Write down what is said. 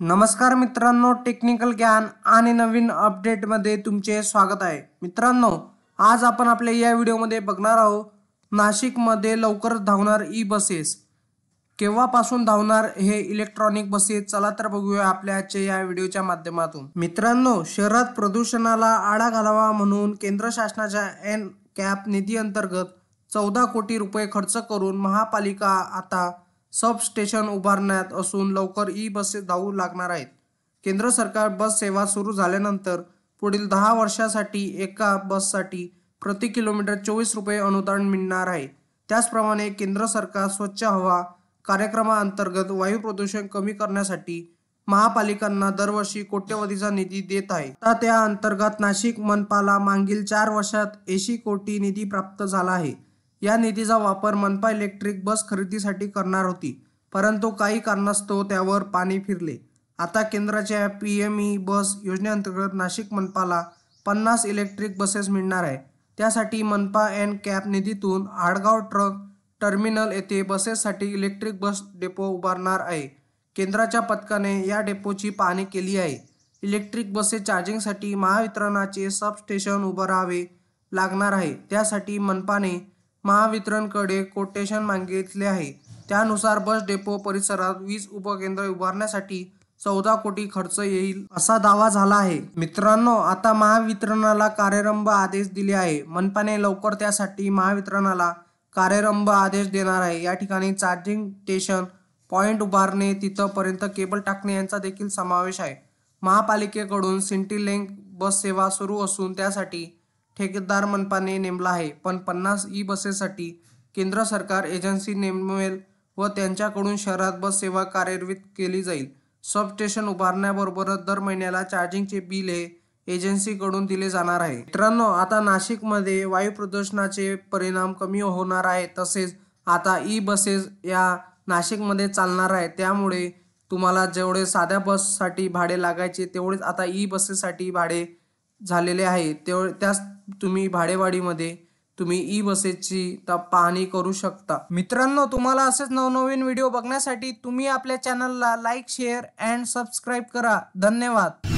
नमस्कार मित्रांनो, टेक्निकल ज्ञान आणि नवीन अपडेटमध्ये तुमचे स्वागत आहे. मित्रांनो, आज आपण आपल्या या व्हिडिओमध्ये बघणार आहोत नाशिकमध्ये लवकरच धावणार ई बसेस. केव्हापासून धावणार हे इलेक्ट्रॉनिक बसेस? चला तर बघूया आपल्या आजच्या या व्हिडिओच्या माध्यमातून. मित्रांनो, शहरात प्रदूषणाला आळा घालावा म्हणून केंद्र शासनाच्या एन कॅप निधी अंतर्गत 14 कोटी रुपये खर्च करून महापालिका आता सब स्टेशन उभारण्यात असून लवकर ई बसेस धावू लागणार आहेत. केंद्र सरकार बस सेवा सुरू झाल्यानंतर पुढील 10 वर्षांसाठी एका बससाठी प्रति किलोमीटर 24 रुपये अनुदान मिळणार आहे. त्याचप्रमाणे केंद्र सरकार स्वच्छ हवा कार्यक्रमाअंतर्गत वायू प्रदूषण कमी करण्यासाठी महापालिकांना दरवर्षी कोट्यवधीचा निधी देत आहे. आता त्या अंतर्गत नाशिक मनपाला मागील 4 वर्षात 80 कोटी निधी प्राप्त झाला आहे. या निधीचा वापर मनपा इलेक्ट्रिक बस खरेदीसाठी करणार होती, परंतु काही कारणास्तव त्यावर पाणी फिरले. आता केंद्राच्या PME बस योजनेअंतर्गत नाशिक मनपाला 50 इलेक्ट्रिक बसेस मिळणार आहे. त्यासाठी मनपा एन कॅप निधीतून आडगाव ट्रक टर्मिनल येथे बसेससाठी इलेक्ट्रिक बस डेपो उभारणार आहे. केंद्राच्या पथकाने या डेपोची पाहणी केली आहे. इलेक्ट्रिक बसेस चार्जिंगसाठी महावितरणचे सब स्टेशन उभारावे लागणार आहे. त्यासाठी मनपाने महावितरणकडे कोटेशन मागितले आहे. त्यानुसार बस डेपो परिसरात 20 उपकेंद्र उभारण्यासाठी 14 कोटी खर्च येईल असा दावा झाला आहे. मित्रांनो, आता महावितरणला कार्यरंभ आदेश दिले आहे. मनपाने लवकर त्यासाठी महावितरणला कार्यरंभ आदेश देणार आहे. या ठिकाणी चार्जिंग स्टेशन पॉइंट उभारणे, तिथपर्यंत केबल टाकणे यांचा देखील समावेश आहे. महापालिकेकडून सिटी-लिंक बस सेवा सुरू असून त्यासाठी ठेकेदार मनपाने नेमला आहे. पण 50 ई बसेससाठी केंद्र सरकार एजन्सी नेमेल व त्यांच्याकडून शहरात बस सेवा कार्यान्वित केली जाईल. सब स्टेशन उभारण्याबरोबरच दर महिन्याला चार्जिंगचे बिल हे एजन्सीकडून दिले जाणार आहे. मित्रांनो, आता नाशिकमध्ये वायू प्रदूषणाचे परिणाम कमी होणार आहे. तसेच आता ई बसेस या नाशिकमध्ये चालणार आहे. त्यामुळे तुम्हाला जेवढे साध्या बससाठी भाडे लागायचे तेवढेच आता ई बसेससाठी भाडे झालेले आहे. त्याच तुम्ही भाडेवाढीमध्ये तुम्ही ई बसेसची पाहणी करू शकता. मित्रांनो, तुम्हाला असेच नवनवीन व्हिडिओ बघण्यासाठी तुम्ही आपल्या चॅनलला लाईक, शेअर अँड सबस्क्राईब करा. धन्यवाद.